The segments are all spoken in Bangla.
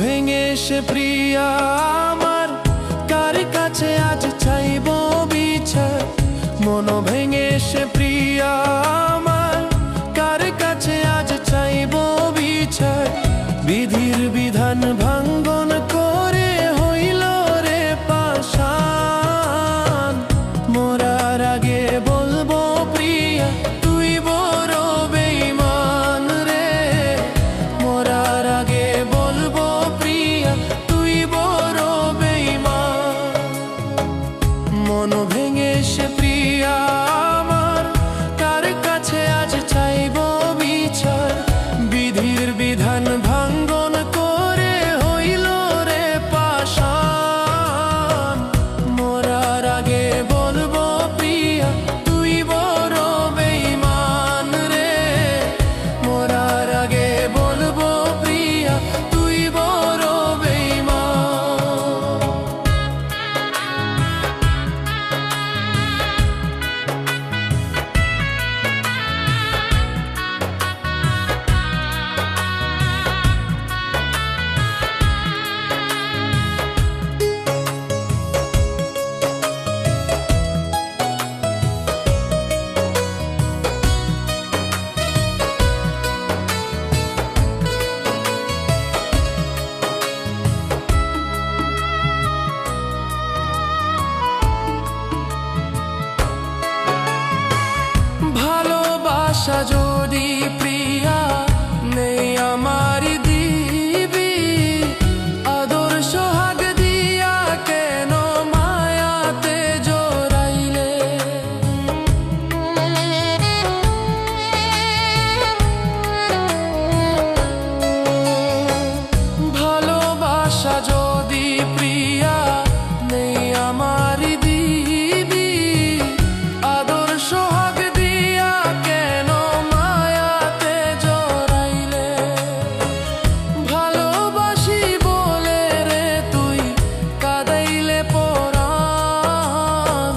ভেঙে সে প্রিয়া আমার, কার কাছে আজ চাইব বিচার। মন ভেঙে সে প্রিয়া আমার, কার কাছে আজ চাইব বিচার। বিধির বিধান ভাঙ্গন করে হইল রে পাষাণ। মরার আগে বলবো প্রিয়া তুই বড় বেঈমান রে। মরার আগে বলবো প্রিয়া তুই বড় বেঈমান। মন ভেঙে সে প্রিয়া আমার, কার কাছে আজ চাইব বিচার। বিধির বিধান ভাঙ্গন করে হইল রে পাষাণ। মরার আগে বলবো প্রিয়া তুই বড় বেঈমান রে। মরার আগে বলবো প্রিয়া তুই বড় বেঈমান। ভালোবাসা যদি প্রিয়া নেই আমার দিবি, আদর সোহাগ দিয়া কেন মায়াতে জড়াইলে। ভালোবাসা যদি প্রিয়া নেই আমার দিবি, আদর সোহাগ দিয়া কেন মায়াতে জড়াইলে। ভালোবাসি বলে রে তুই কাঁদাইলে পরাণ।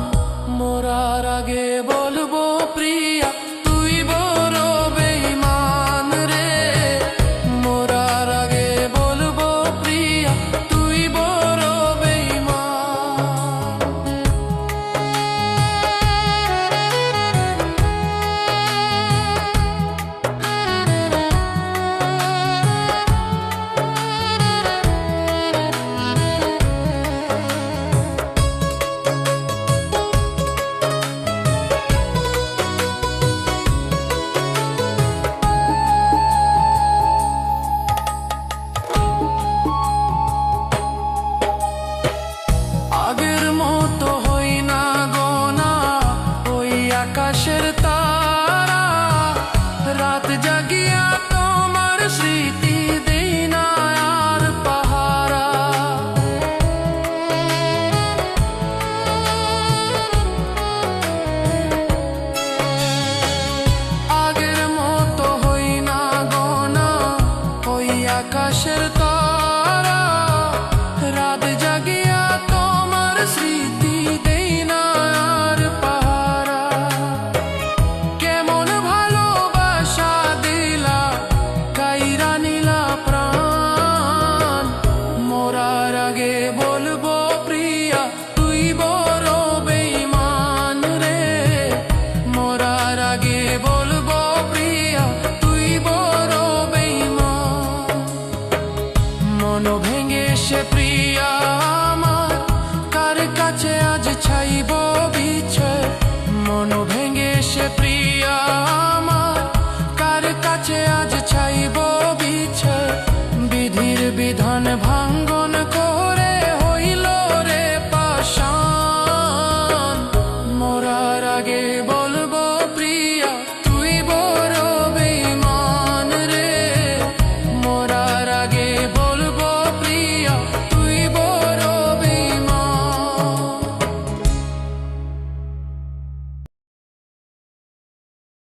মরার আগে বলবো প্রিয়া তুই বড় বেঈমান রে। মরার আগে বলবো প্রিয়া তুই বড় বেঈমান। আগের মতো হই না গোনা ওই আকাশের তারা। রাত জাগিয়া তোমার স্মৃতি দেই না আর পাহারা। আগের মতো হই না গোনা ওই আকাশের তারা। রাত জাগিয়া তোমার স্মৃতি দেই না আর পাহারা। কেমন ভালোবাসা দিলা কাইরা নিলা প্রাণ। মরার আগে বলবো প্রিয়া তুই বড় বেঈমান রে। মরার আগে